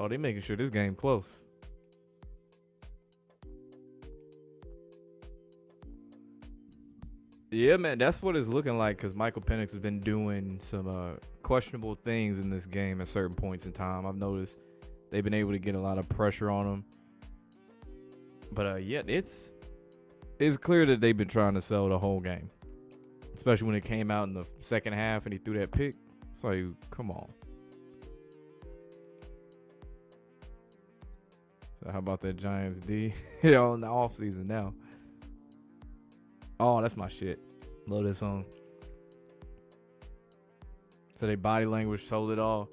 Oh, they making sure this game close. Yeah, man, that's what it's looking like because Michael Penix has been doing some questionable things in this game at certain points in time. I've noticed they've been able to get a lot of pressure on him. But yeah, it's clear that they've been trying to sell the whole game, especially when it came out in the second half and he threw that pick. It's like, come on. So how about that Giants D? Yeah, in the offseason now. Oh, that's my shit. Love this song. So they body language told it all.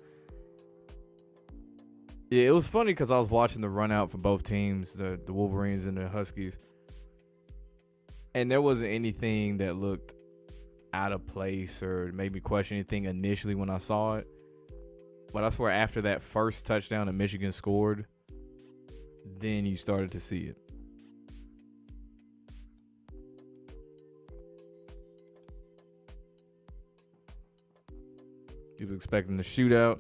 Yeah, it was funny because I was watching the run out for both teams, the Wolverines and the Huskies. And there wasn't anything that looked out of place or made me question anything initially when I saw it. But I swear after that first touchdown that Michigan scored, then you started to see it. He was expecting the shootout.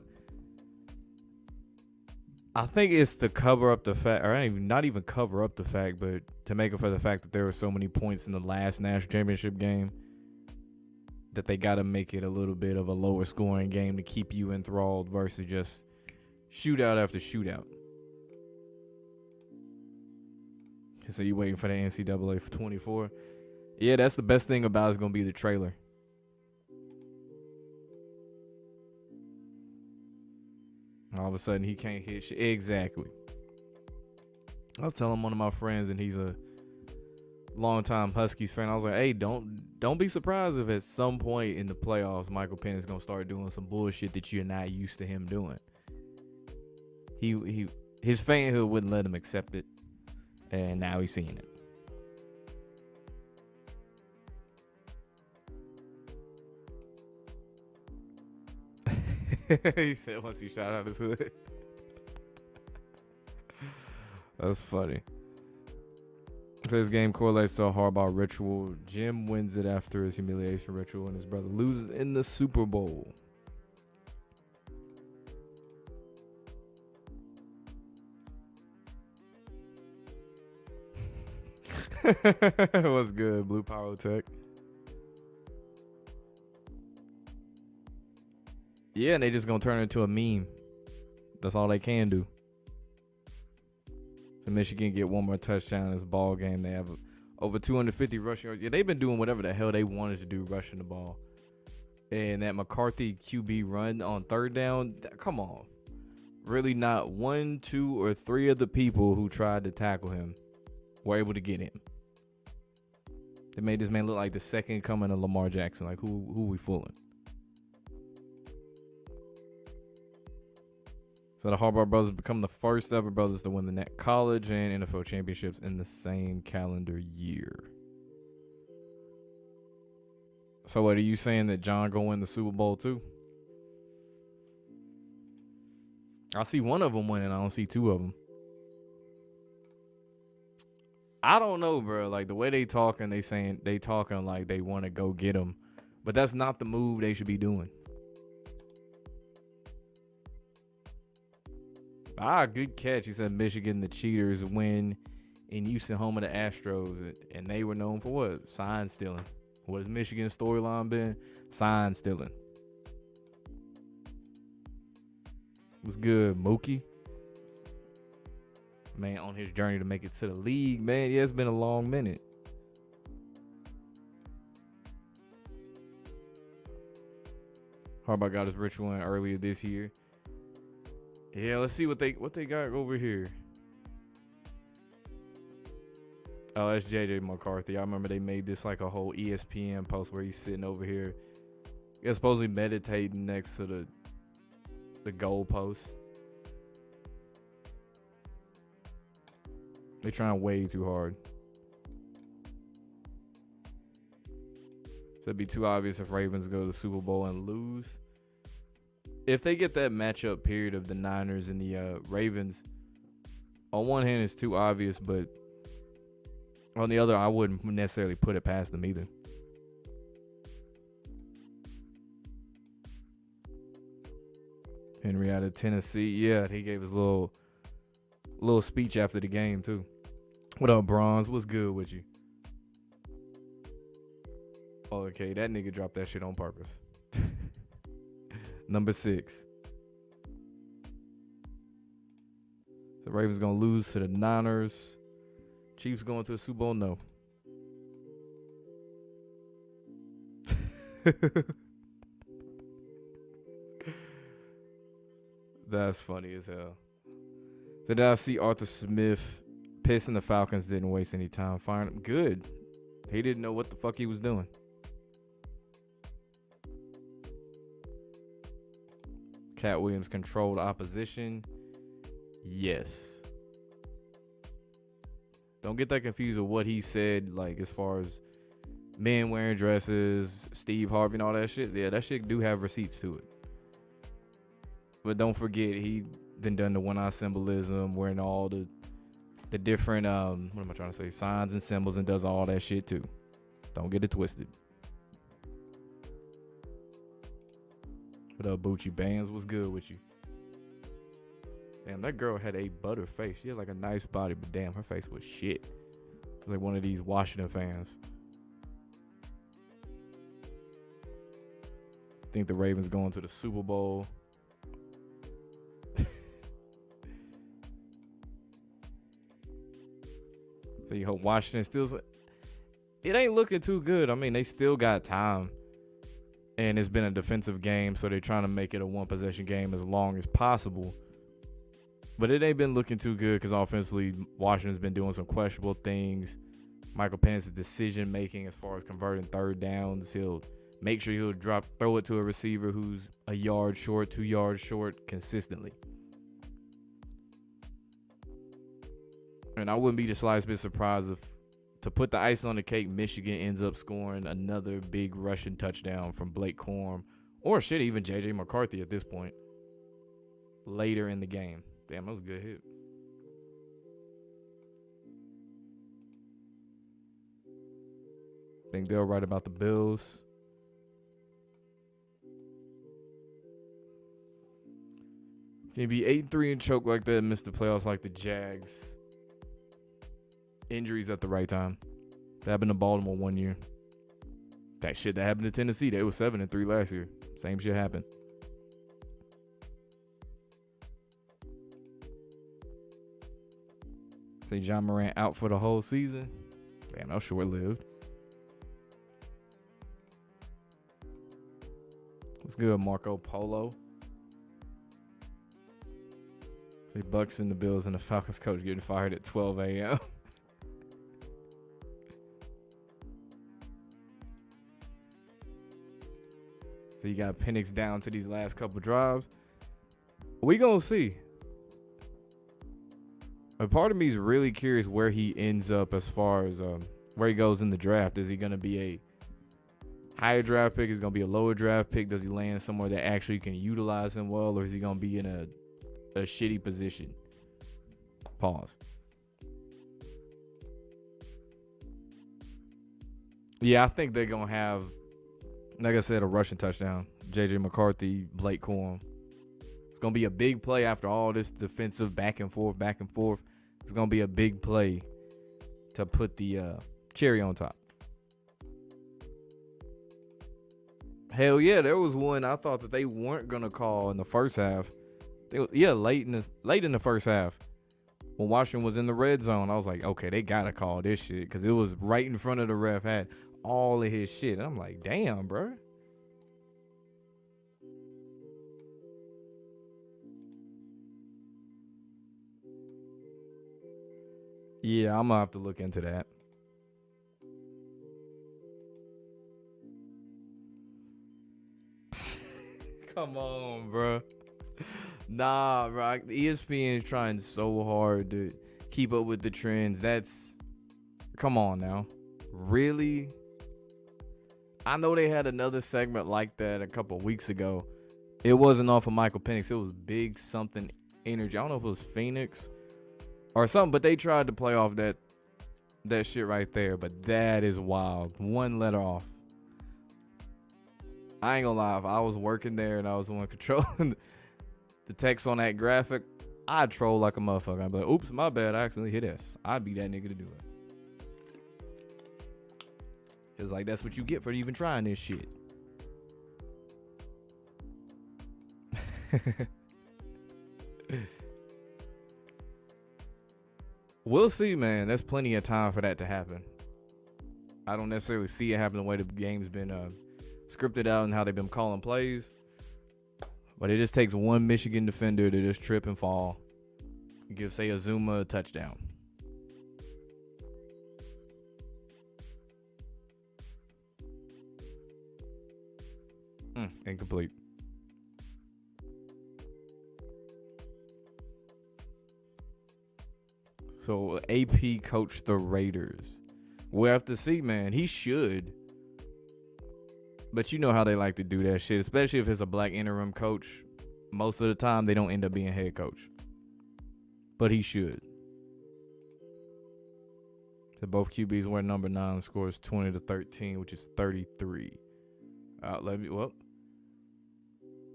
I think it's to cover up the fact, or not even cover up the fact, but to make up for the fact that there were so many points in the last national championship game that they got to make it a little bit of a lower scoring game to keep you enthralled versus just shootout after shootout. So you waiting for the NCAA for 24? Yeah, that's the best thing about it's going to be the trailer. All of a sudden, he can't hit shit. Exactly. I was telling one of my friends, and he's a longtime Huskies fan. I was like, "Hey, don't be surprised if at some point in the playoffs, Michael Penix is gonna start doing some bullshit that you're not used to him doing." His fanhood wouldn't let him accept it, and now he's seeing it. He said once he shot out his hood. That's funny. This game correlates to a Harbaugh ritual. Jim wins it after his humiliation ritual, and his brother loses in the Super Bowl. What's good, Blue Pyrotech? Yeah, and they just gonna turn it into a meme. That's all they can do. So Michigan get one more touchdown in this ball game. They have over 250 rushing yards. Yeah, they've been doing whatever the hell they wanted to do rushing the ball. And that McCarthy QB run on third down, come on. Really not 1, 2, or 3 of the people who tried to tackle him were able to get him. They made this man look like the second coming of Lamar Jackson. Like, who we fooling? So the Harbaugh brothers become the first ever brothers to win the college and NFL championships in the same calendar year. So what are you saying, that John gonna win the Super Bowl too? I see one of them winning. I don't see two of them. I don't know, bro. Like the way they talking, they talking like they want to go get him, but that's not the move they should be doing. Good catch. He said Michigan, the cheaters, win in Houston, home of the Astros, and they were known for what? Sign stealing. What has Michigan's storyline been? Sign stealing. What's good, Mookie? Man, on his journey to make it to the league, man. Yeah, it's been a long minute. Harbaugh got his ritual in earlier this year. Yeah, let's see what they got over here. Oh, that's JJ McCarthy. I remember they made this like a whole ESPN post where he's sitting over here. He's supposedly meditating next to the goal post. They trying way too hard. So it'd be too obvious if Ravens go to the Super Bowl and lose. If they get that matchup period of the Niners and the Ravens, on one hand it's too obvious, but on the other I wouldn't necessarily put it past them either. Henry out of Tennessee. Yeah, he gave his little speech after the game too. What up, Bronze? What's good with you? Oh, okay, that nigga dropped that shit on purpose. Number 6. The Ravens gonna lose to the Niners. Chiefs going to the Super Bowl? No. That's funny as hell. So did I see Arthur Smith pissing the Falcons didn't waste any time firing him? Good. He didn't know what the fuck he was doing. Cat Williams controlled opposition. Yes. Don't get that confused with what he said, like as far as men wearing dresses, Steve Harvey and all that shit. Yeah, that shit do have receipts to it. But don't forget, he then done the one-eye symbolism, wearing all the different, what am I trying to say, signs and symbols, and does all that shit too. Don't get it twisted. What up, Bucci Bands? What's good with you? Damn, that girl had a butter face. She had like a nice body, but damn, her face was shit. Like one of these Washington fans. Think the Ravens going to the Super Bowl. So you hope Washington still... It ain't looking too good. I mean, they still got time. And it's been a defensive game, so they're trying to make it a one-possession game as long as possible. But it ain't been looking too good because offensively, Washington's been doing some questionable things. Michael Pence's decision-making as far as converting third downs. He'll make sure he'll throw it to a receiver who's a yard short, 2 yards short consistently. And I wouldn't be the slightest bit surprised if, to put the icing on the cake, Michigan ends up scoring another big rushing touchdown from Blake Corum. Or shit, even J.J. McCarthy at this point. Later in the game. Damn, that was a good hit. Think they'll write about the Bills. Can you be 8-3 and choke like that and miss the playoffs like the Jags? Injuries at the right time. That happened to Baltimore one year. That shit that happened to Tennessee. They were 7-3 last year. Same shit happened. Say John Morant out for the whole season. Damn, that was short-lived. What's good, Marco Polo? Say Bucks and the Bills and the Falcons coach getting fired at 12 a.m. So you got Penix down to these last couple drives. We gonna see. A part of me is really curious where he ends up as far as where he goes in the draft. Is he gonna be a higher draft pick? Is he gonna be a lower draft pick? Does he land somewhere that actually can utilize him well, or is he gonna be in a shitty position? Pause. Yeah, I think they're gonna have, like I said, a rushing touchdown. J.J. McCarthy, Blake Corum. It's going to be a big play after all this defensive back and forth. It's going to be a big play to put the cherry on top. Hell yeah, there was one I thought that they weren't going to call in the first half. Late in the first half. When Washington was in the red zone, I was like, okay, they got to call this shit because it was right in front of the ref, had all of his shit. And I'm like, damn, bro. Yeah, I'm going to have to look into that. Come on, bro. Nah, bro. ESPN is trying so hard to keep up with the trends. Come on now. Really? I know they had another segment like that a couple weeks ago. It wasn't off of Michael Penix. It was Big Something Energy. I don't know if it was Phoenix or something, but they tried to play off that shit right there. But that is wild. One letter off. I ain't gonna lie. If I was working there and I was the one controlling, the text on that graphic, I'd troll like a motherfucker. I'd be like, oops, my bad, I accidentally hit S. I'd be that nigga to do it. It's like, that's what you get for even trying this shit. We'll see, man. There's plenty of time for that to happen. I don't necessarily see it happen the way the game's been scripted out and how they've been calling plays. But it just takes one Michigan defender to just trip and fall. Give, say, Azuma a touchdown. Incomplete. So AP coached the Raiders. We'll have to see, man. He should. But you know how they like to do that shit, especially if it's a black interim coach. Most of the time, they don't end up being head coach. But he should. So both QBs wear number 9, scores 20-13, which is 33. Well,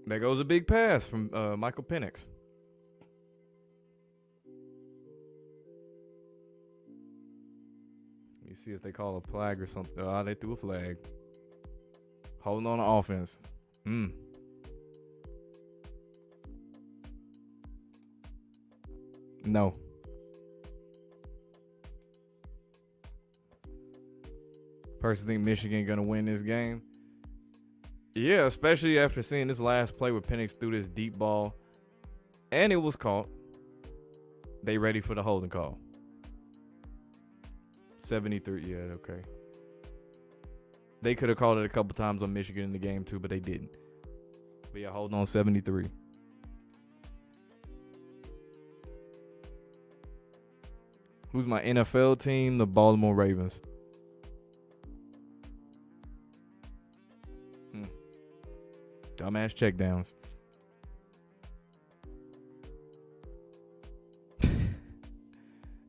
there goes a big pass from Michael Penix. You see if they call a flag or something. Oh, they threw a flag. Holding on to offense. No. Personally think Michigan gonna win this game. Yeah, especially after seeing this last play where Penix threw this deep ball and it was caught. They ready for the holding call. 73, yeah, okay. They could have called it a couple times on Michigan in the game too, but they didn't. But yeah, holding on 73. Who's my NFL team? The Baltimore Ravens. Dumbass checkdowns.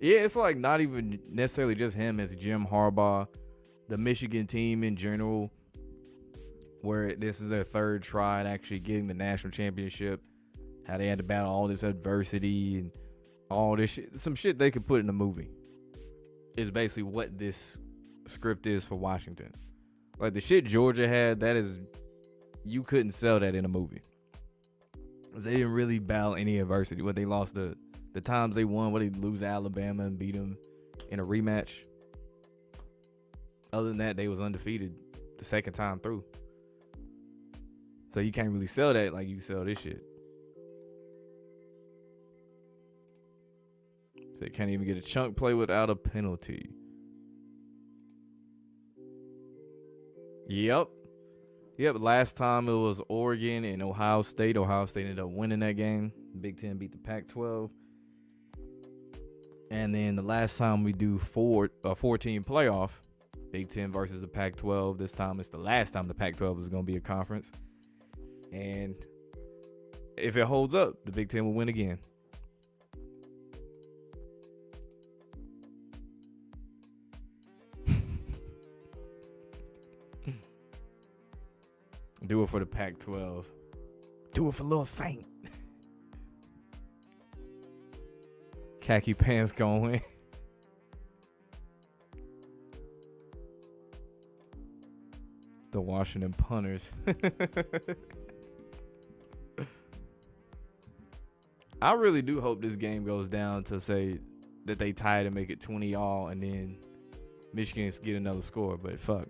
Yeah, it's like not even necessarily just him. It's Jim Harbaugh, the Michigan team in general, where this is their third try at actually getting the national championship. How they had to battle all this adversity and all this shit. Some shit they could put in a movie. Is basically what this script is for Washington. Like the shit Georgia had, that is, you couldn't sell that in a movie. They didn't really battle any adversity. What they lost the times they won, what they lose to Alabama and beat them in a rematch. Other than that, they was undefeated the second time through. So you can't really sell that like you sell this shit. So they can't even get a chunk play without a penalty. Yep. Last time it was Oregon and Ohio State. Ohio State ended up winning that game. Big Ten beat the Pac-12. And then the last time we do a 14 playoff, Big Ten versus the Pac-12. This time it's the last time the Pac-12 is going to be a conference. And if it holds up, the Big Ten will win again. Do it for the Pac-12. Do it for Lil Saint. Khaki pants gonna win. The Washington punters. I really do hope this game goes down to say that they tie it and make it 20-all and then Michigan get another score. But fuck.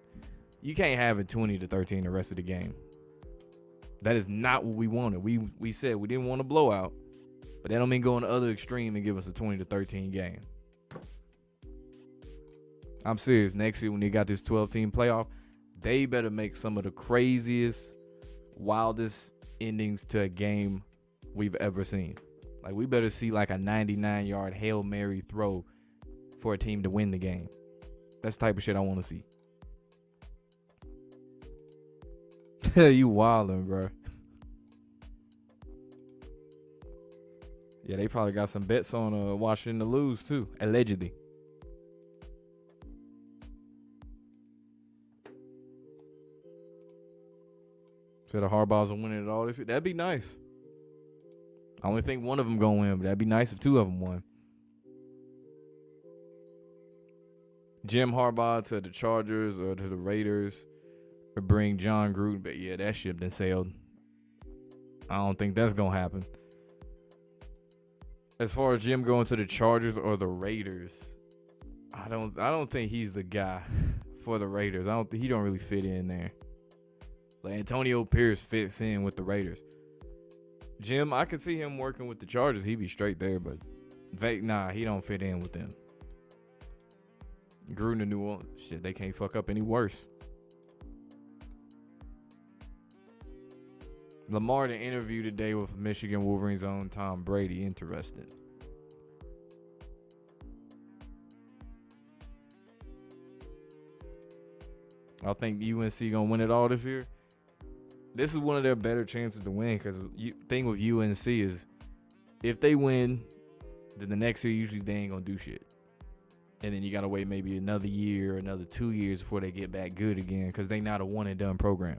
You can't have it 20-13 the rest of the game. That is not what we wanted. We said we didn't want a blowout, but that don't mean go on the other extreme and give us a 20-13 game. I'm serious. Next year when they got this 12-team playoff, they better make some of the craziest, wildest endings to a game we've ever seen. Like we better see like a 99-yard Hail Mary throw for a team to win the game. That's the type of shit I want to see. You wildin', bro. Yeah, they probably got some bets on Washington to lose too, allegedly. So the Harbaughs will win it all this year. That'd be nice. I only think one of them gonna win, but that'd be nice if two of them won. Jim Harbaugh to the Chargers or to the Raiders, or bring John Gruden. But yeah, that ship done sailed. I don't think that's gonna happen. As far as Jim going to the Chargers or the Raiders, I don't think he's the guy for the Raiders. He don't really fit in there. Like Antonio Pierce fits in with the Raiders. Jim, I could see him working with the Chargers. He'd be straight there, but he don't fit in with them. Gruden to New Orleans, shit, they can't fuck up any worse. Lamar, the interview today with Michigan Wolverines' own Tom Brady, interesting. I think UNC gonna win it all this year. This is one of their better chances to win because thing with UNC is if they win, then the next year usually they ain't gonna do shit. And then you got to wait maybe another year, another 2 years before they get back good again because they not a one-and-done program.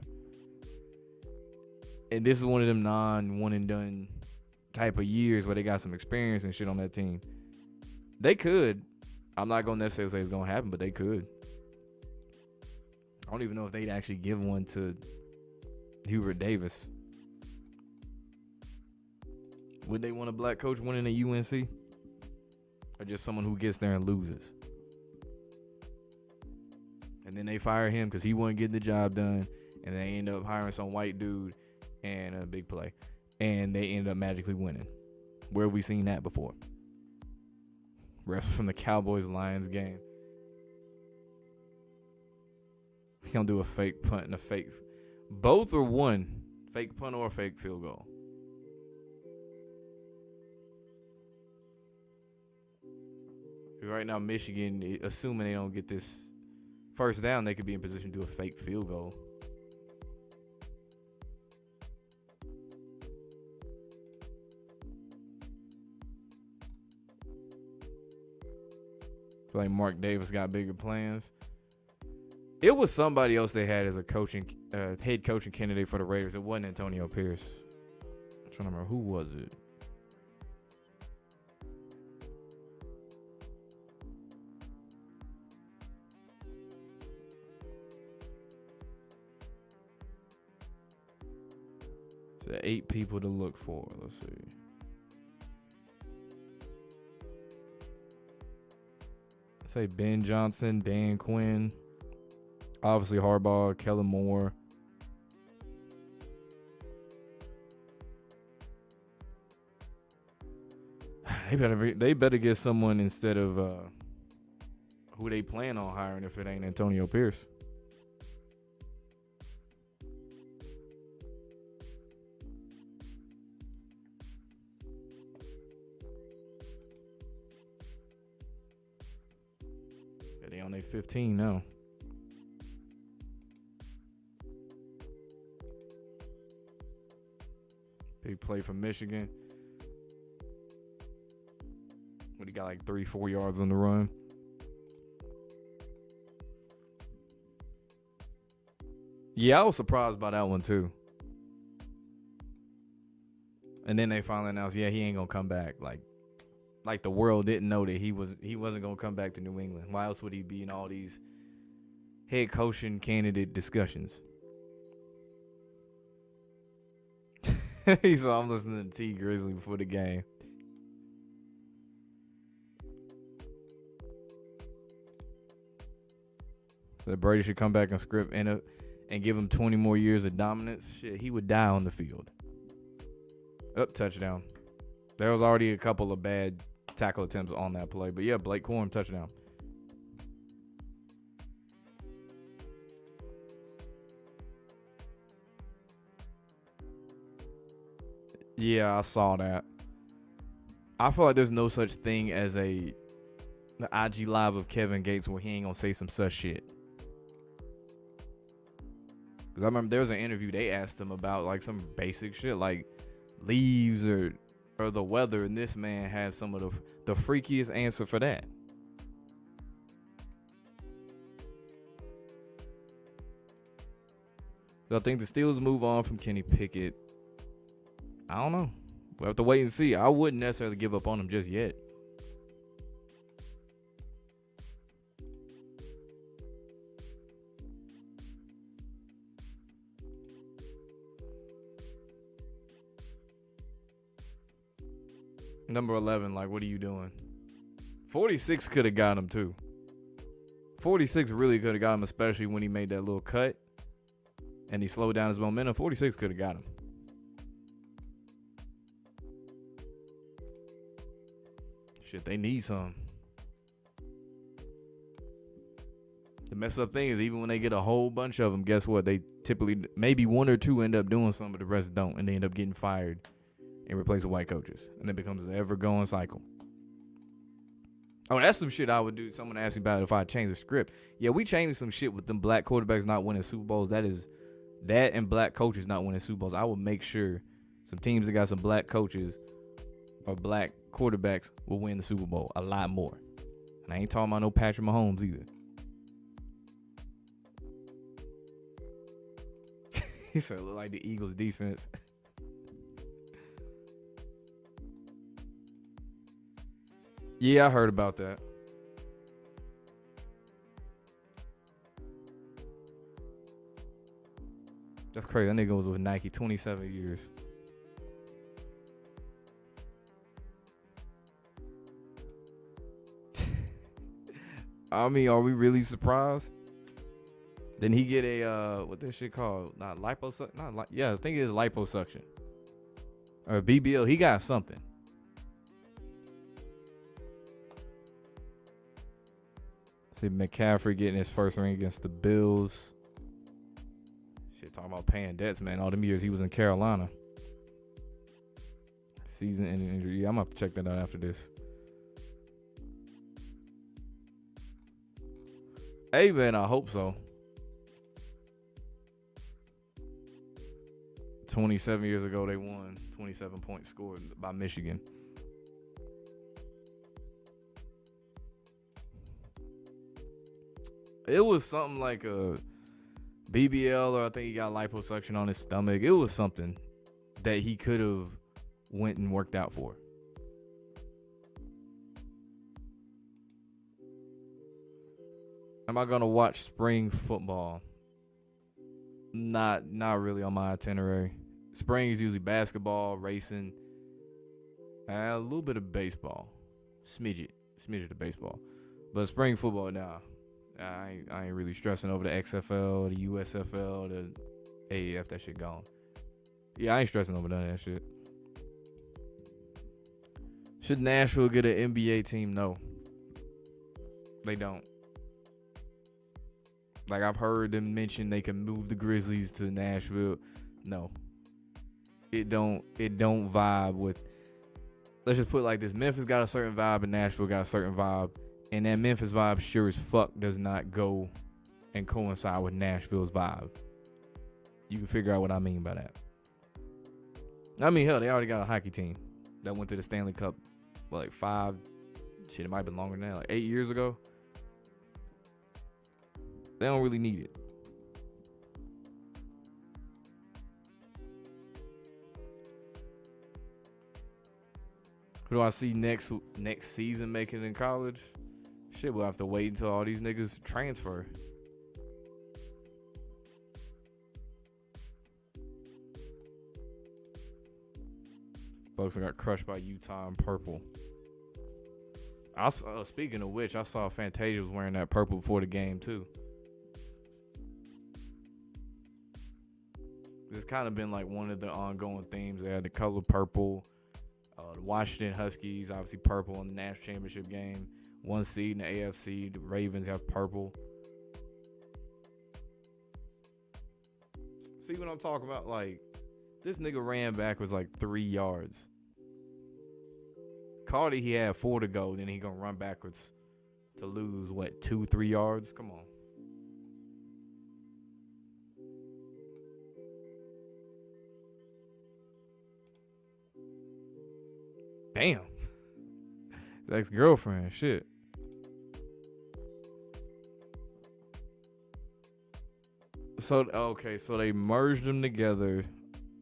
And this is one of them non-one-and-done type of years where they got some experience and shit on that team. They could. I'm not going to necessarily say it's going to happen, but they could. I don't even know if they'd actually give one to Hubert Davis. Would they want a black coach winning a UNC? Or just someone who gets there and loses? And then they fire him because he wasn't getting the job done. And they end up hiring some white dude and a big play. And they end up magically winning. Where have we seen that before? Refs from the Cowboys-Lions game. He gonna do a fake punt and a fake. Both are one. Fake punt or fake field goal. Right now, Michigan, assuming they don't get this first down, they could be in position to do a fake field goal. I feel like Mark Davis got bigger plans. It was somebody else they had as a head coaching candidate for the Raiders. It wasn't Antonio Pierce. I'm trying to remember who was it. So 8 people to look for. Let's see. Say Ben Johnson, Dan Quinn, obviously Harbaugh, Kellen Moore. They better get someone instead of who they plan on hiring if it ain't Antonio Pierce. They on their 15 now. Big play from Michigan. But he got like 3-4 yards on the run. Yeah, I was surprised by that one too. And then they finally announced, yeah, he ain't gonna come back. Like the world didn't know that he wasn't gonna come back to New England. Why else would he be in all these head coaching candidate discussions? So I'm listening to T Grizzly before the game. So Brady should come back and script and give him 20 more years of dominance. Shit, he would die on the field. Touchdown. There was already a couple of bad tackle attempts on that play. But yeah, Blake Corum, touchdown. Yeah, I saw that. I feel like there's no such thing as the IG live of Kevin Gates where he ain't gonna say some such shit. Because I remember there was an interview they asked him about like some basic shit like leaves or the weather, and this man has some of the freakiest answer for that. So I think the Steelers move on from Kenny Pickett. I don't know. We'll have to wait and see. I wouldn't necessarily give up on him just yet. Number 11, like, what are you doing? 46 could have got him, too. 46 really could have got him, especially when he made that little cut and he slowed down his momentum. 46 could have got him. Shit, they need some. The messed up thing is, even when they get a whole bunch of them, guess what? They typically, maybe one or two end up doing something, but the rest don't, and they end up getting fired and replaced with white coaches. And it becomes an ever-going cycle. Oh, that's some shit I would do. Someone asked me about it if I changed the script. Yeah, we changed some shit with them black quarterbacks not winning Super Bowls. That and black coaches not winning Super Bowls. I would make sure some teams that got some black coaches or black quarterbacks will win the Super Bowl a lot more. And I ain't talking about no Patrick Mahomes either. He said it look like the Eagles defense. Yeah, I heard about that. That's crazy. That nigga was with Nike 27 years. I mean, are we really surprised? Then he get a what this shit called? Not liposuction. Yeah, I think it is liposuction. Or BBL. He got something. See McCaffrey getting his first ring against the Bills. Shit, talking about paying debts, man. All them years he was in Carolina. Season-ending injury. Yeah, I'm gonna have to check that out after this. Hey, man, I hope so. 27 years ago, they won. 27 points scored by Michigan. It was something like a BBL, or I think he got liposuction on his stomach. It was something that he could have went and worked out for. Am I gonna watch spring football? Not really on my itinerary. Spring is usually basketball, racing, a little bit of baseball, smidget of baseball, but spring football now. I ain't really stressing over the XFL, the USFL, the AAF. That shit gone. Yeah, I ain't stressing over none of that shit. Should Nashville get an NBA team? No, they don't. Like, I've heard them mention they can move the Grizzlies to Nashville. No, it don't vibe with. Let's just put it like this: Memphis got a certain vibe, and Nashville got a certain vibe. And that Memphis vibe sure as fuck does not go and coincide with Nashville's vibe. You can figure out what I mean by that. I mean, hell, they already got a hockey team that went to the Stanley Cup, like it might have been longer than that, like 8 years ago. They don't really need it. Who do I see next season making it in college? Shit, we'll have to wait until all these niggas transfer. Bucks got crushed by Utah in purple. Speaking of which, I saw Fantasia was wearing that purple before the game too. It's kind of been like one of the ongoing themes. They had the color purple. The Washington Huskies, obviously purple in the national championship game. 1 seed in the AFC. The Ravens have purple. See what I'm talking about? Like, this nigga ran backwards like 3 yards. Cardi, he had 4 to go. Then he gonna run backwards to lose, 2-3 yards? Come on. Damn. His ex-girlfriend, shit. So they merged them together.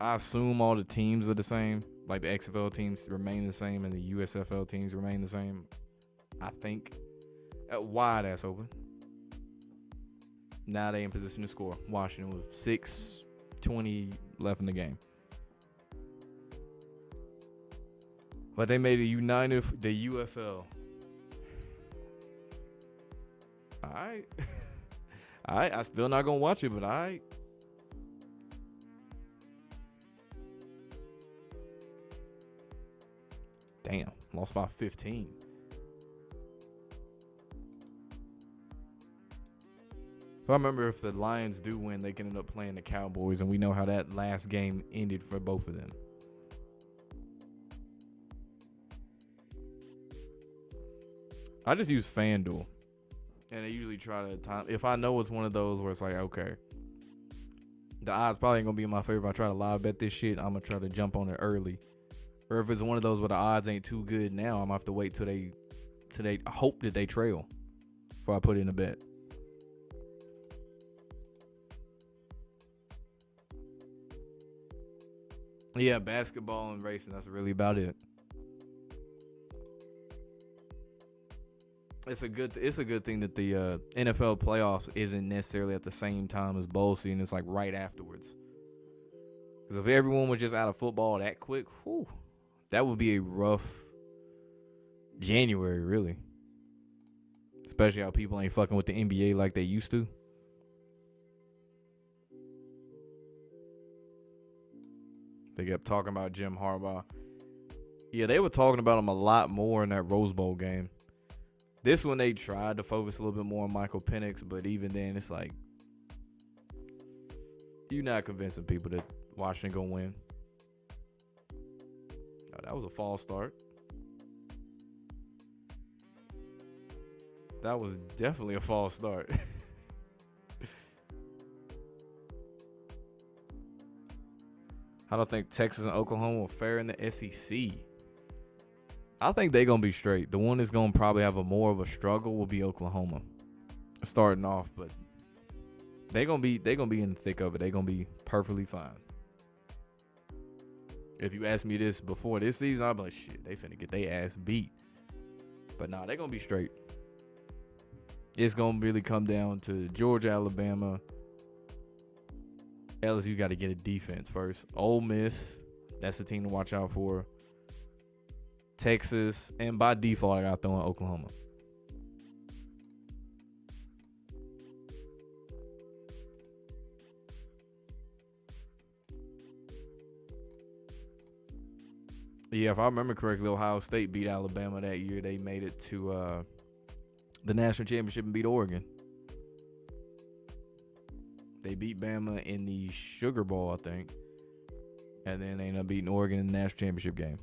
I assume all the teams are the same. like the XFL teams remain the same and the USFL teams remain the same. I think. Wide ass open. Now they in position to score. Washington with 6:20 left in the game. But they made the UFL. Alright. Alright, I still not gonna watch it, but alright. Damn, lost by 15. So I remember if the Lions do win, they can end up playing the Cowboys, and we know how that last game ended for both of them. I just use FanDuel, and I usually try to time. If I know it's one of those where it's like, okay, the odds probably ain't gonna be in my favor. If I try to live bet this shit, I'm gonna try to jump on it early. Or if it's one of those where the odds ain't too good now, I'm gonna have to wait till they hope that they trail before I put in a bet. Yeah, basketball and racing, that's really about it. It's a good thing that the NFL playoffs isn't necessarily at the same time as bowl season. It's like right afterwards. Because if everyone was just out of football that quick, whew, that would be a rough January, really. Especially how people ain't fucking with the NBA like they used to. They kept talking about Jim Harbaugh. Yeah, they were talking about him a lot more in that Rose Bowl game. This one they tried to focus a little bit more on Michael Penix, but even then it's like you're not convincing people that Washington gonna win. Oh, that was a false start. That was definitely a false start. I don't think Texas and Oklahoma will fare in the SEC. I think they're going to be straight. The one that's going to probably have more of a struggle will be Oklahoma. Starting off, but they're going to be in the thick of it. They're going to be perfectly fine. If you asked me this before this season, I'd be like, shit, they finna get their ass beat. But nah, they're going to be straight. It's going to really come down to Georgia, Alabama. LSU got to get a defense first. Ole Miss, that's the team to watch out for. Texas, and by default, I got to throw in Oklahoma. Yeah, if I remember correctly, Ohio State beat Alabama that year. They made it to the national championship and beat Oregon. They beat Bama in the Sugar Bowl, I think. And then they ended up beating Oregon in the national championship game.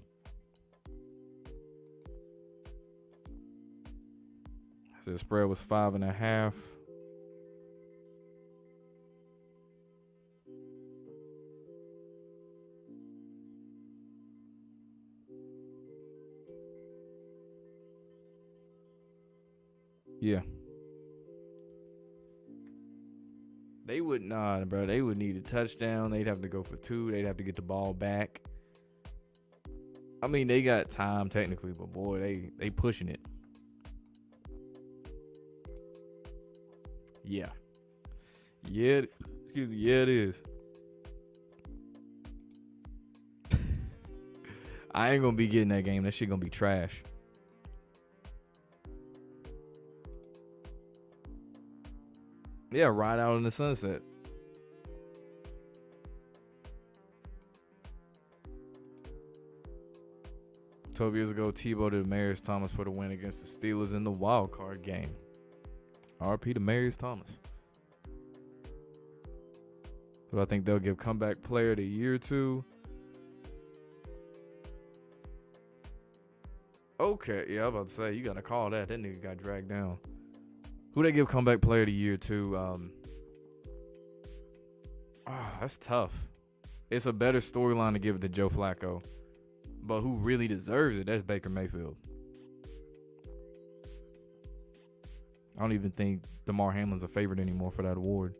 So the spread was 5.5. Yeah. They would bro. They would need a touchdown. They'd have to go for 2. They'd have to get the ball back. I mean, they got time technically, but boy, they pushing it. Yeah. Yeah. Excuse me. Yeah, it is. I ain't gonna be getting that game. That shit gonna be trash. Yeah, ride out in the sunset. Twelve years ago, Tebow to Demarius Thomas for the win against the Steelers in the wild card game. RP to Demarius Thomas. Who I think they'll give comeback player of the year to. Okay, yeah, I was about to say, you got to call that. That nigga got dragged down. Who they give comeback player of the year to? That's tough. It's a better storyline to give it to Joe Flacco. But who really deserves it, that's Baker Mayfield. I don't even think Damar Hamlin's a favorite anymore for that award.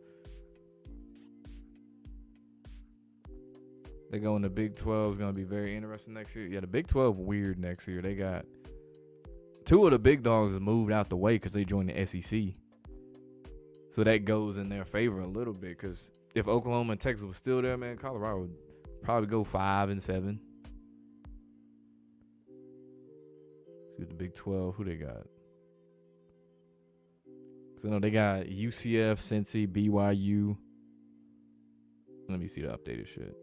They go in the Big 12 is going to be very interesting next year. Yeah, the Big 12 weird next year. They got two of the big dogs moved out the way because they joined the SEC. So that goes in their favor a little bit because if Oklahoma and Texas was still there, man, Colorado would probably go 5-7. See what the Big 12, who they got? So no, they got UCF, Cincy, BYU. Let me see the updated shit.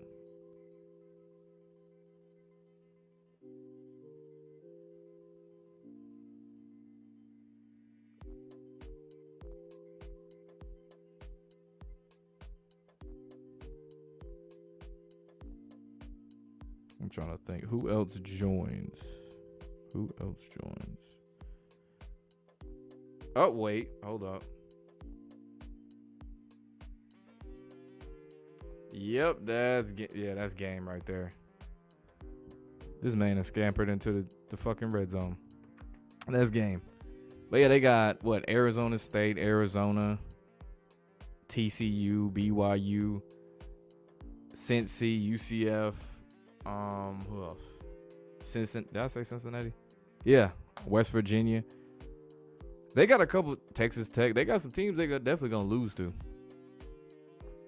I'm trying to think. Who else joins? Oh, wait. Hold up. Yep, that's game right there. This man has scampered into the fucking red zone. That's game. But yeah, they got, Arizona State, Arizona, TCU, BYU, Cincy, UCF, who else? Did I say Cincinnati? Yeah, West Virginia. They got a couple, Texas Tech. They got some teams they definitely gonna lose to.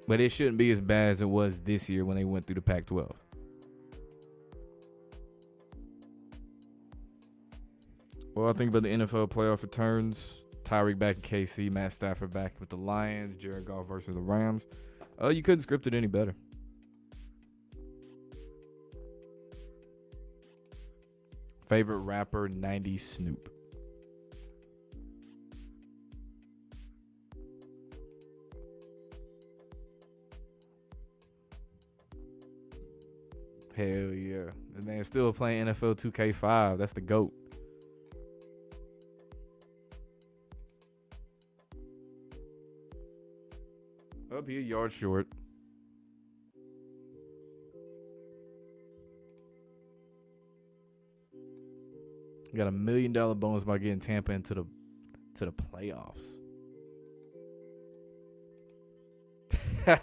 But it shouldn't be as bad as it was this year when they went through the Pac-12. Well, I think about the NFL playoff returns. Tyreek back in KC, Matt Stafford back with the Lions, Jared Goff versus the Rams. You couldn't script it any better. Favorite rapper, 90s Snoop. Hell yeah. The man still playing NFL 2K5. That's the GOAT. Up here, yard short. Got $1 million bonus by getting Tampa into the playoffs.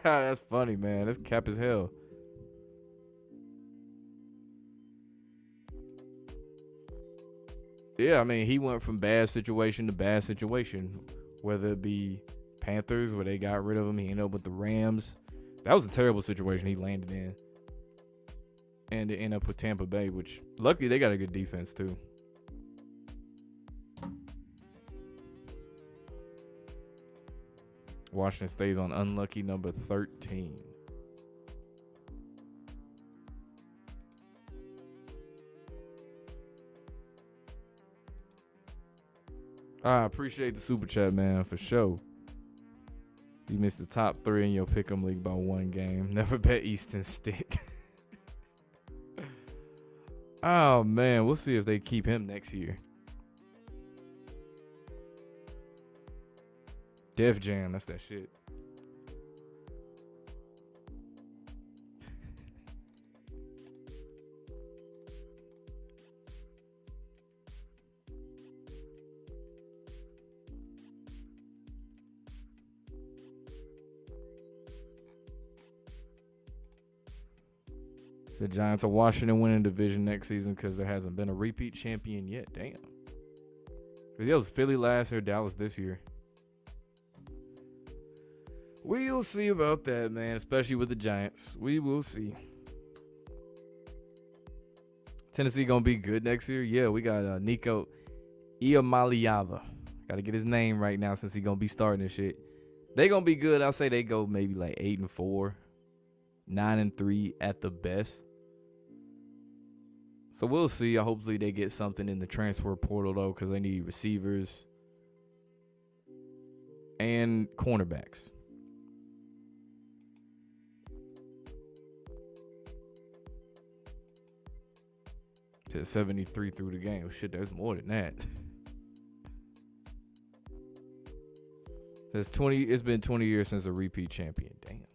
That's funny, man. That's cap as hell. Yeah, I mean, he went from bad situation to bad situation. Whether it be Panthers, where they got rid of him, he ended up with the Rams. That was a terrible situation he landed in. And to end up with Tampa Bay, which luckily they got a good defense too. Washington stays on unlucky number 13. I appreciate the super chat, man, for sure. You missed the top 3 in your pick'em league by 1 game. Never bet Easton Stick. Oh, man. We'll see if they keep him next year. Def Jam, that's that shit. The Giants are Washington winning division next season because there hasn't been a repeat champion yet. Damn. It was Philly last year, Dallas this year. We'll see about that, man, especially with the Giants. We will see. Tennessee going to be good next year? Yeah, we got Nico Iamaleava. Got to get his name right now since he's going to be starting this shit. They going to be good. I'll say they go maybe like 8-4, 9-3 at the best. So we'll see. Hopefully they get something in the transfer portal, though, because they need receivers and cornerbacks. To 73 through the game. Shit, there's more than that. It's been 20 years since a repeat champion. Damn.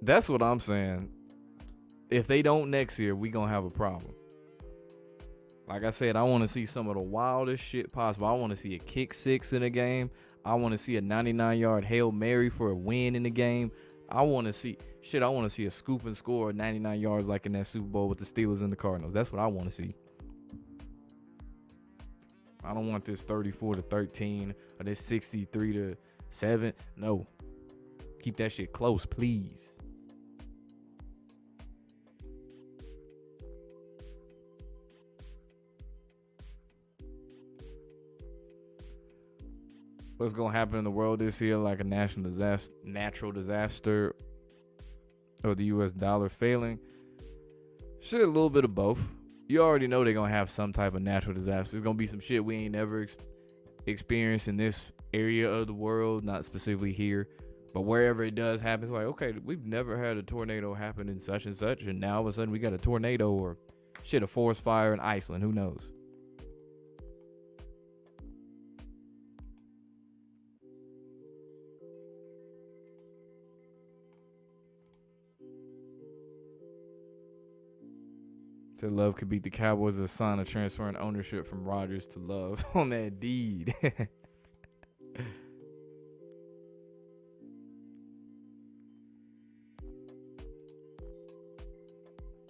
That's what I'm saying. If they don't next year, we gonna have a problem. Like I said, I want to see some of the wildest shit possible. I want to see a kick six in a game. I want to see a 99-yard Hail Mary for a win in the game. I want to see shit. I want to see a scoop and score of 99 yards like in that Super Bowl with the Steelers and the Cardinals. That's what I want to see. I don't want this 34-13 or this 63-7. No. Keep that shit close, please. What's gonna happen in the world this year, like a natural disaster, or the U.S. dollar failing? Shit, a little bit of both. You already know they're gonna have some type of natural disaster. There's gonna be some shit we ain't never experienced in this area of the world, not specifically here, but wherever it does happen, it's like, okay, we've never had a tornado happen in such and such, and now all of a sudden we got a tornado or shit, a forest fire in Iceland. Who knows? That Love could beat the Cowboys as a sign of transferring ownership from Rodgers to Love on that deed.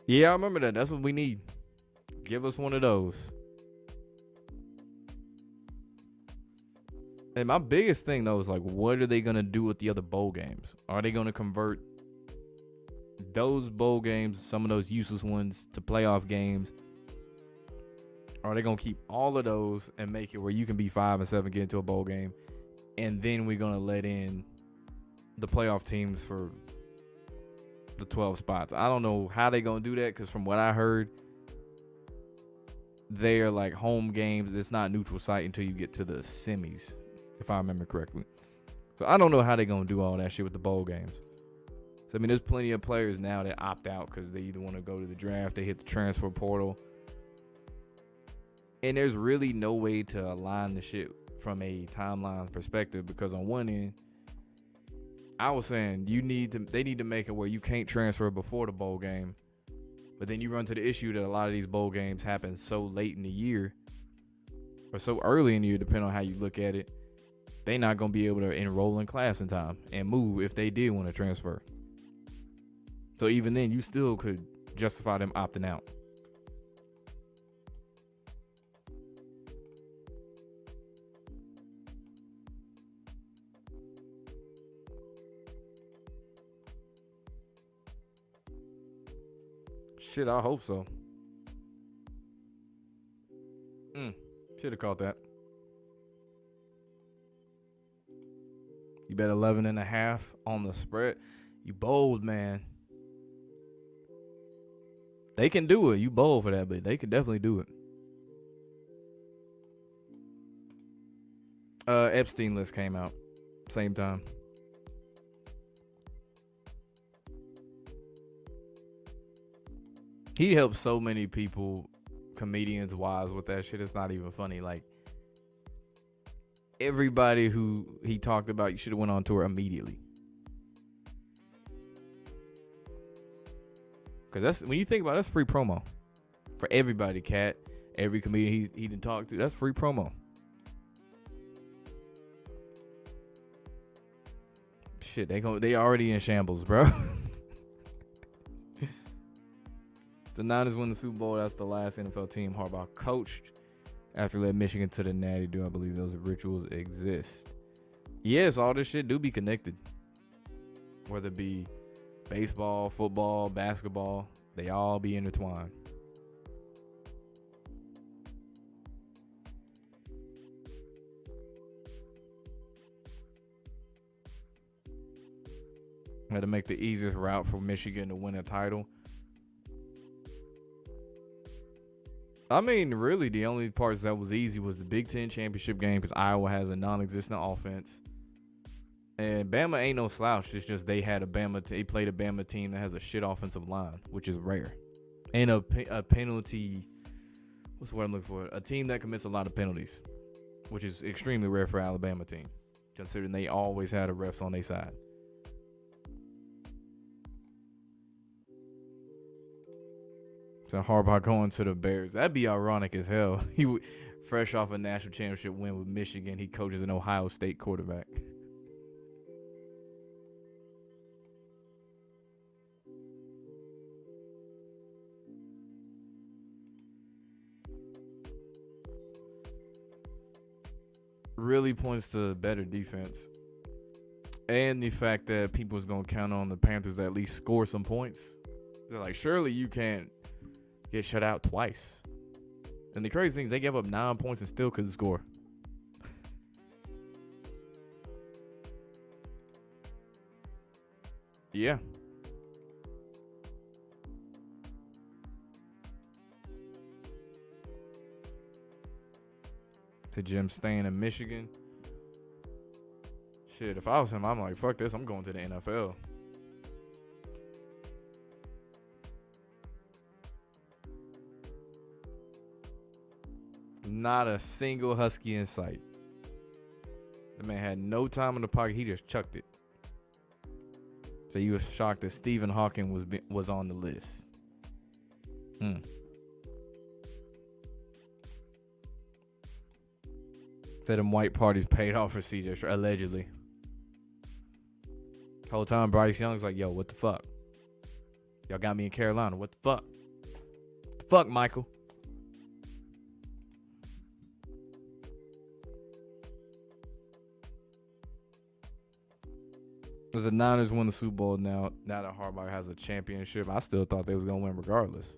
Yeah, I remember that. That's what we need. Give us one of those. And my biggest thing, though, is like, what are they going to do with the other bowl games? Are they going to convert those bowl games, some of those useless ones, to playoff games? Are they going to keep all of those and make it where you can be 5-7, get into a bowl game, and then we're going to let in the playoff teams for the 12 spots? I don't know how they're going to do that, because from what I heard, they're like home games. It's not neutral site until you get to the semis, if I remember correctly. So I don't know how they're going to do all that shit with the bowl games. So, I mean, there's plenty of players now that opt out because they either want to go to the draft, they hit the transfer portal. And there's really no way to align the shit from a timeline perspective, because on one end, I was saying they need to make it where you can't transfer before the bowl game. But then you run to the issue that a lot of these bowl games happen so late in the year or so early in the year, depending on how you look at it. They're not going to be able to enroll in class in time and move if they did want to transfer. So even then, you still could justify them opting out. Shit, I hope so. Should have caught that. You bet 11.5 on the spread. You bold, man. They can do it. You bold for that, but they can definitely do it. Epstein list came out same time. He helped so many people, comedians wise, with that shit. It's not even funny. Like, everybody who he talked about, you should have went on tour immediately. Because that's, when you think about it, that's free promo for everybody, Cat. Every comedian he didn't talk to, that's free promo. Shit, they already in shambles, bro. The Niners win the Super Bowl. That's the last NFL team Harbaugh coached after he led Michigan to the Natty. Do I believe those rituals exist? Yes, all this shit do be connected. Whether it be baseball, football, basketball, they all be intertwined. Had to make the easiest route for Michigan to win a title. I mean, really, the only parts that was easy was the Big Ten championship game, because Iowa has a non-existent offense. And Bama ain't no slouch. It's just they played a Bama team that has a shit offensive line, which is rare. And a penalty, what's the word I'm looking for? A team that commits a lot of penalties, which is extremely rare for Alabama team, considering they always had a refs on their side. So Harbaugh going to the Bears. That'd be ironic as hell. He would, fresh off a national championship win with Michigan, he coaches an Ohio State quarterback. Really points to better defense. And the fact that people was going to count on the Panthers to at least score some points. They're like, surely you can't get shut out twice. And the crazy thing is they gave up 9 points and still couldn't score. Yeah. To Jim staying in Michigan. Shit, if I was him, I'm like, fuck this. I'm going to the NFL. Not a single Husky in sight. The man had no time in the pocket. He just chucked it. So you was shocked that Stephen Hawking was on the list. That them white parties paid off for CJ, allegedly. Whole time Bryce Young's like, yo, what the fuck? Y'all got me in Carolina. What the fuck? What the fuck, Michael? As the Niners won the Super Bowl now that Harbaugh has a championship, I still thought they was going to win regardless.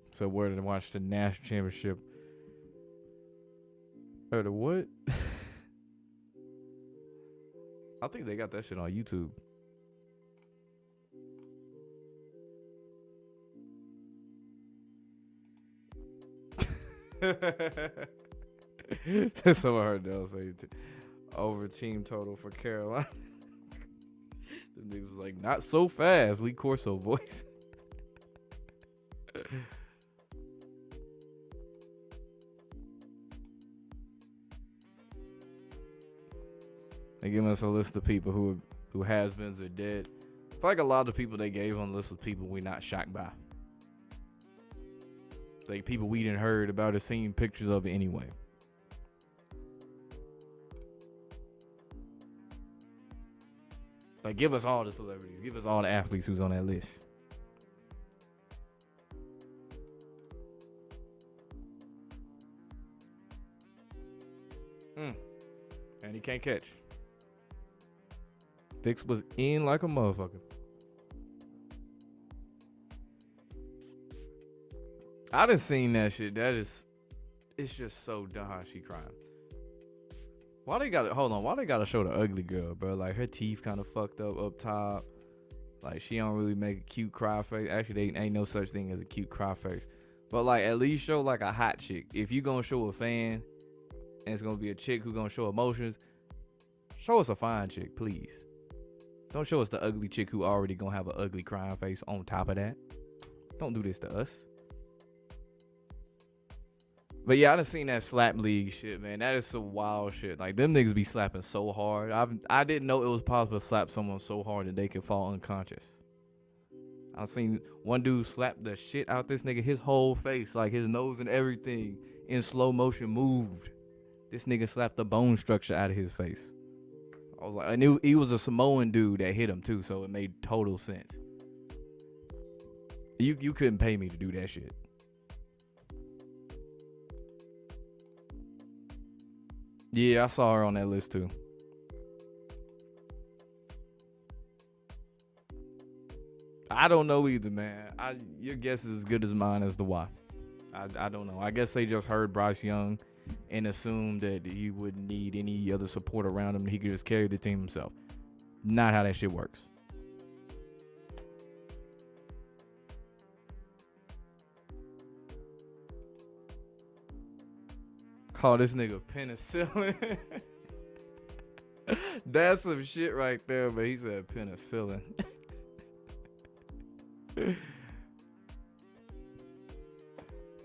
So where to watch the national championship? Or the what? I think they got that shit on YouTube. Someone heard that say over team total for Carolina. The niggas was like, not so fast. Lee Corso voice. They giving us a list of people who has-beens or dead. I feel like a lot of the people they gave on the list was people we're not shocked by. Like people we didn't heard about or seen pictures of it anyway. Like give us all the celebrities. Give us all the athletes who's on that list. And he can't catch. Fix was in like a motherfucker. I done seen that shit. It's just so dumb how she crying. Why they gotta show the ugly girl, bro? Like her teeth kind of fucked up top. Like she don't really make a cute cry face. Actually, they ain't no such thing as a cute cry face. But like at least show like a hot chick. If you gonna show a fan, and it's gonna be a chick who gonna show emotions, show us a fine chick, please. Don't show us the ugly chick who already gonna have an ugly crying face on top of that. Don't do this to us. But yeah, I done seen that slap league shit, man. That is some wild shit. Like them niggas be slapping so hard. I didn't know it was possible to slap someone so hard that they could fall unconscious. I seen one dude slap the shit out this nigga. His whole face, like his nose and everything, in slow motion moved. This nigga slapped the bone structure out of his face. I was like, I knew he was a Samoan dude that hit him too, so it made total sense. You couldn't pay me to do that shit. Yeah, I saw her on that list too. I don't know either, man. Your guess is as good as mine as to why. I don't know. I guess they just heard Bryce Young and assumed that he wouldn't need any other support around him. He could just carry the team himself. Not how that shit works. Call this nigga penicillin. That's some shit right there, but he said penicillin.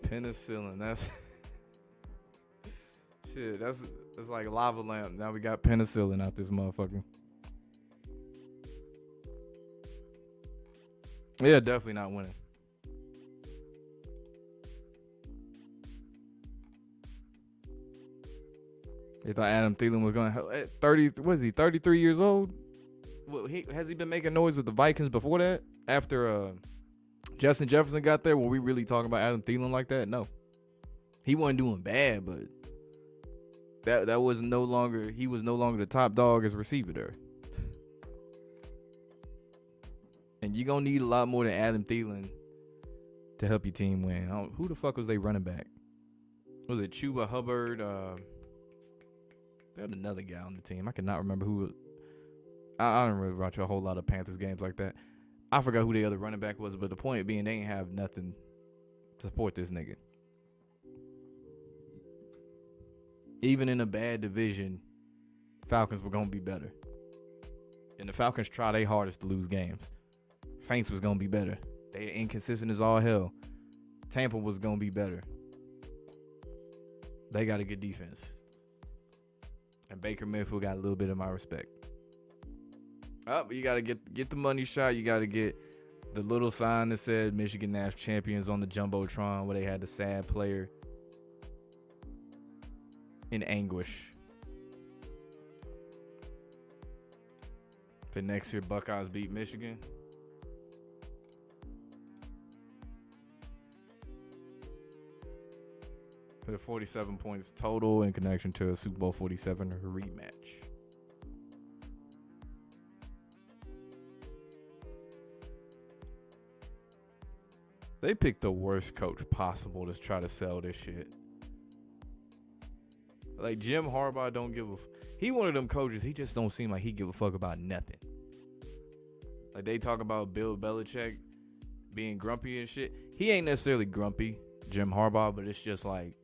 Penicillin, that's Shit, that's like a lava lamp. Now we got penicillin out this motherfucker. Yeah, definitely not winning. They thought Adam Thielen was going to 30. What is he? 33 years old. Well, has he been making noise with the Vikings before that? After Justin Jefferson got there, were we really talking about Adam Thielen like that? No, he wasn't doing bad, but that was no longer. He was no longer the top dog as receiver there. And you're gonna need a lot more than Adam Thielen to help your team win. Who the fuck was they running back? Was it Chuba Hubbard? They had another guy on the team. I cannot remember who. I don't really watch a whole lot of Panthers games like that. I forgot who the other running back was, but the point being they ain't have nothing to support this nigga. Even in a bad division, Falcons were gonna be better. And the Falcons try their hardest to lose games. Saints was gonna be better. They inconsistent as all hell. Tampa was gonna be better. They got a good defense. And Baker Mayfield got a little bit of my respect. But you gotta get the money shot. You gotta get the little sign that said Michigan National Champions on the Jumbotron where they had the sad player in anguish. The next year Buckeyes beat Michigan. For 47 points total in connection to a Super Bowl 47 rematch. They picked the worst coach possible to try to sell this shit. Like Jim Harbaugh don't give a he one of them coaches, he just don't seem like he give a fuck about nothing. Like they talk about Bill Belichick being grumpy and shit. He ain't necessarily grumpy, Jim Harbaugh, but it's just like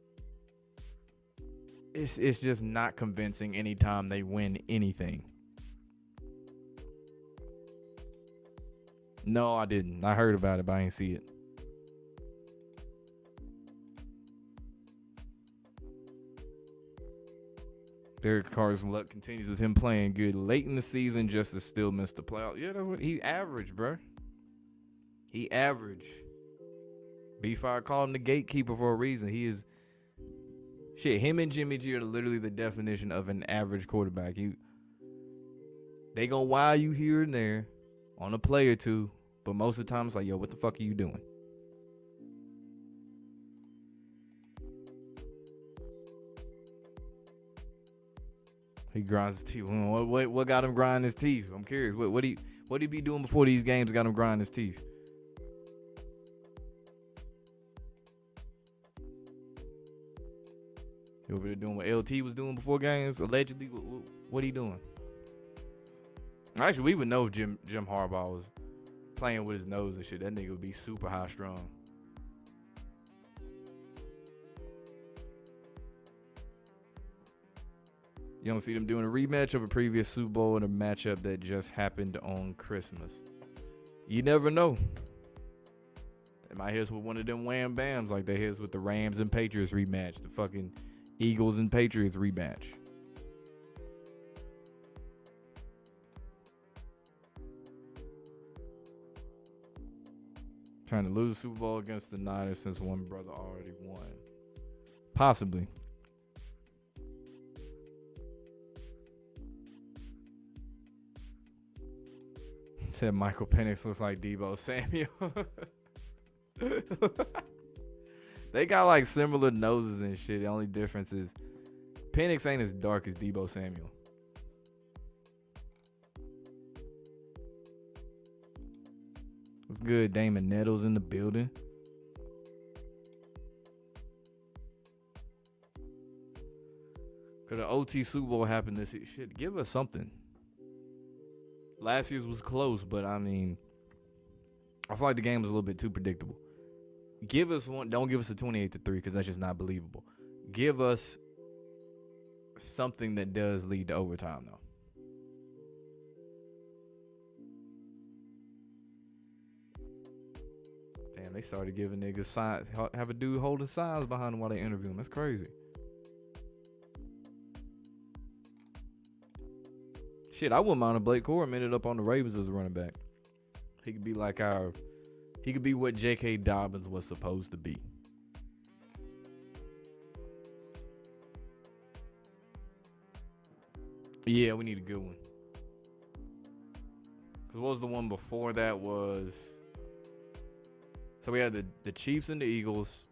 it's just not convincing anytime they win anything. No, I didn't. I heard about it, but I ain't see it. Derek Carr's luck continues with him playing good late in the season just to still miss the playoffs. Yeah, that's what he averaged, bro. He averaged. B5 called him the gatekeeper for a reason. He is shit. Him and Jimmy G are literally the definition of an average quarterback. They gonna wow you here and there on a play or two, but most of the time it's like, yo, what the fuck are you doing? He grinds his teeth. What got him grinding his teeth? I'm curious. What he be doing before these games got him grinding his teeth? You over there doing what LT was doing before games? Allegedly, what he doing? Actually, we would know if Jim Harbaugh was playing with his nose and shit. That nigga would be super high strung. You don't see them doing a rematch of a previous Super Bowl and a matchup that just happened on Christmas. You never know. They might hit us with one of them wham bams like they hit us with the Rams and Patriots rematch, the fucking Eagles and Patriots rematch. Trying to lose the Super Bowl against the Niners since one brother already won. Possibly. Said Michael Penix looks like Deebo Samuel. They got like similar noses and shit. The only difference is Penix ain't as dark as Deebo Samuel. What's good? Damon Nettles in the building. Could an OT Super Bowl happen this year? Shit, give us something. Last year's was close, but I mean, I feel like the game was a little bit too predictable. Give us one. Don't give us a 28-3 because that's just not believable. Give us something that does lead to overtime, though. Damn, they started giving niggas signs. Have a dude holding signs behind them while they interview him. That's crazy. Shit, I wouldn't mind if Blake Corum ended up on the Ravens as a running back. He could be like he could be what J.K. Dobbins was supposed to be. Yeah, we need a good one. Because what was the one before that was... So we had the Chiefs and the Eagles.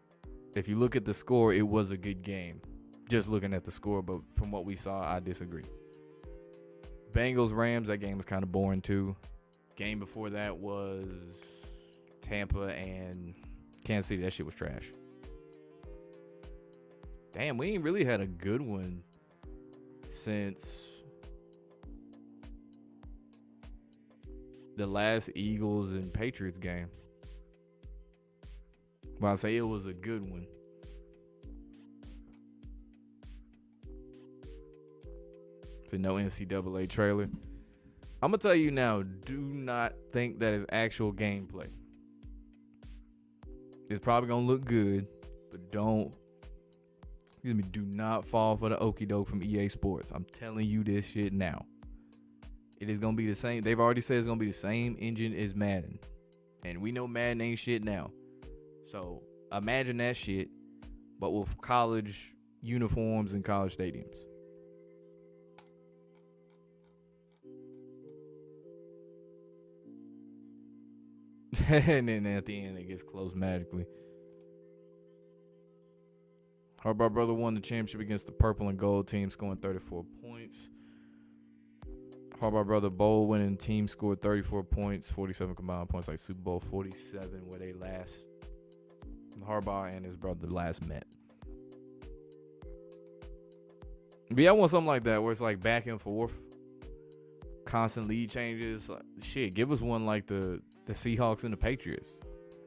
If you look at the score, it was a good game. Just looking at the score, but from what we saw, I disagree. Bengals, Rams, that game was kind of boring too. Game before that was Tampa and Kansas City. That shit was trash. Damn, we ain't really had a good one since the last Eagles and Patriots game. Well, I say it was a good one. So no NCAA trailer. I'm going to tell you now, do not think that is actual gameplay. It's probably going to look good, but do not fall for the okie doke from EA Sports. I'm telling you this shit now. It is going to be the same. They've already said it's going to be the same engine as Madden. And we know Madden ain't shit now. So imagine that shit, but with college uniforms and college stadiums. And then at the end, it gets closed magically. Harbaugh brother won the championship against the purple and gold team, scoring 34 points. Harbaugh brother bowl winning team scored 34 points, 47 combined points, like Super Bowl 47, where they last. Harbaugh and his brother last met. But yeah, I want something like that where it's like back and forth, constant lead changes. Like, shit, give us one like the Seahawks and the Patriots.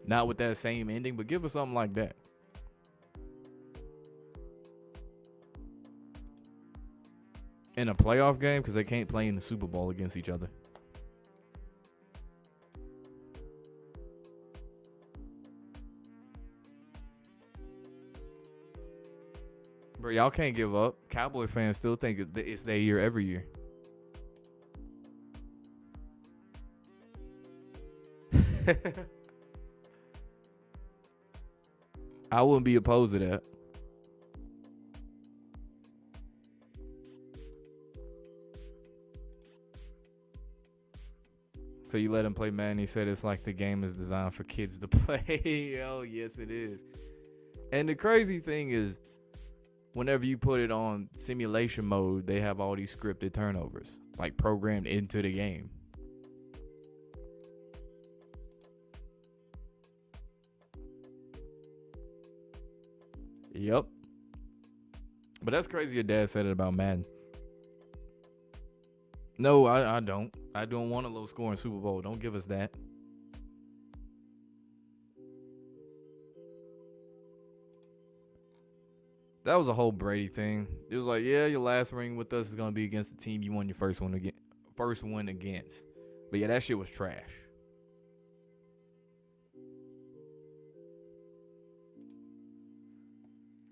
Not with that same ending, but give us something like that. In a playoff game, because they can't play in the Super Bowl against each other. Bro, y'all can't give up. Cowboy fans still think it's their year every year. I wouldn't be opposed to that. So you let him play Madden. He said it's like the game is designed for kids to play. Oh, yes, it is. And the crazy thing is, whenever you put it on simulation mode, they have all these scripted turnovers, like programmed into the game. Yep. But that's crazy your dad said it about Madden. No, I don't. I don't want a low scoring Super Bowl. Don't give us that. That was a whole Brady thing. It was like, yeah, your last ring with us is gonna be against the team you won your first one against. But yeah, that shit was trash.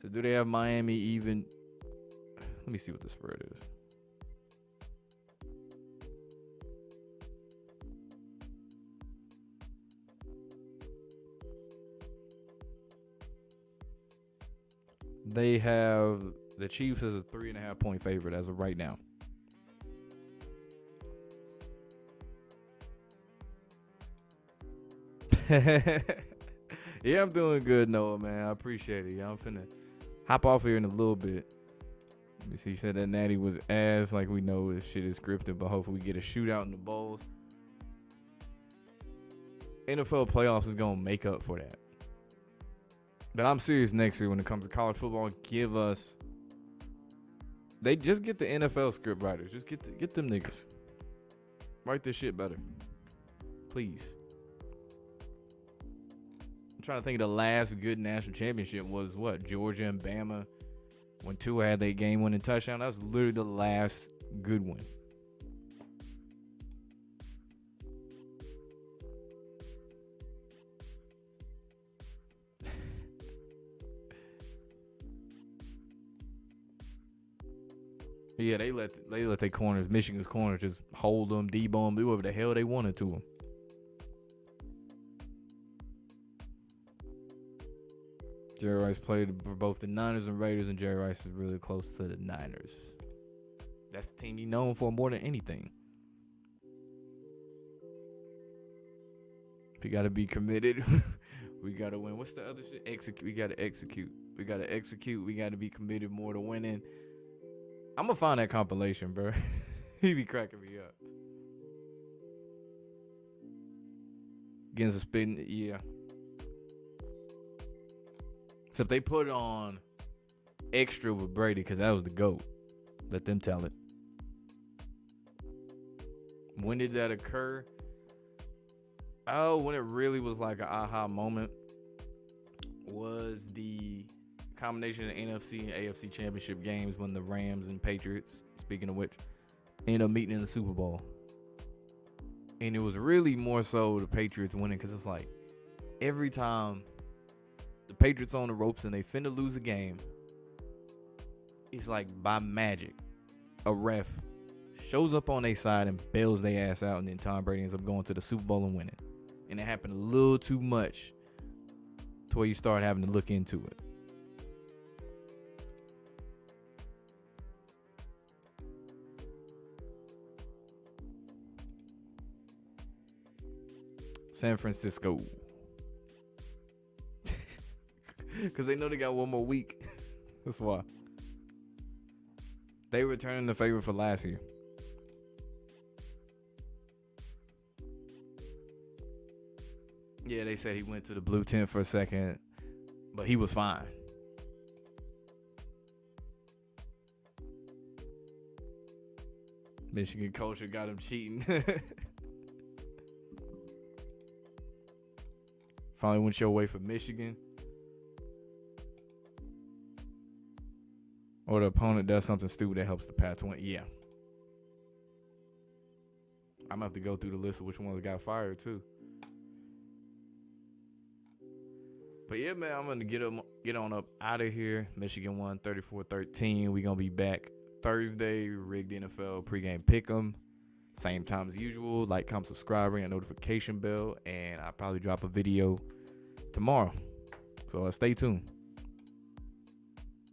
So do they have Miami even? Let me see what the spread is. They have the Chiefs as a 3.5 point favorite as of right now. Yeah, I'm doing good, Noah, man. I appreciate it. Yeah, I'm finna hop off here in a little bit. Let me see. You said that Natty was ass. Like, we know this shit is scripted, but hopefully we get a shootout in the bowls. NFL playoffs is going to make up for that. But I'm serious next year when it comes to college football. They just get the NFL script writers. Just get them niggas. Write this shit better. Please. I'm trying to think of the last good national championship was what? Georgia and Bama. When Tua had that game-winning touchdown. That was literally the last good one. Yeah, they let their corners, Michigan's corners, just hold them, debone them, do whatever the hell they wanted to them. Jerry Rice played for both the Niners and Raiders, and Jerry Rice is really close to the Niners. That's the team he's known for more than anything. We got to be committed. We got to win. What's the other shit? Execute. We got to execute. We got to execute. We got to be committed more to winning. I'm going to find that compilation, bro. He be cracking me up. Getting suspended, yeah. Except they put it on extra with Brady because that was the GOAT. Let them tell it. When did that occur? Oh, when it really was like an aha moment was the combination of NFC and AFC championship games when the Rams and Patriots, speaking of which, ended up meeting in the Super Bowl. And it was really more so the Patriots winning because it's like every time the Patriots on the ropes and they finna lose a game, it's like by magic, a ref shows up on their side and bails their ass out, and then Tom Brady ends up going to the Super Bowl and winning. And it happened a little too much to where you start having to look into it. San Francisco. Because they know they got one more week. That's why. They returning the favor for last year. Yeah, they said he went to the blue tent for a second, but he was fine. Michigan culture got him cheating. Finally went your way for Michigan. Or the opponent does something stupid that helps the path to win. Yeah. I'm going to have to go through the list of which ones got fired, too. But yeah, man, I'm going to get on up out of here. Michigan won 34-13. We're going to be back Thursday. Rigged NFL pregame pick'em. Same time as usual. Like, comment, subscribe, ring that notification bell. And I'll probably drop a video tomorrow. So stay tuned.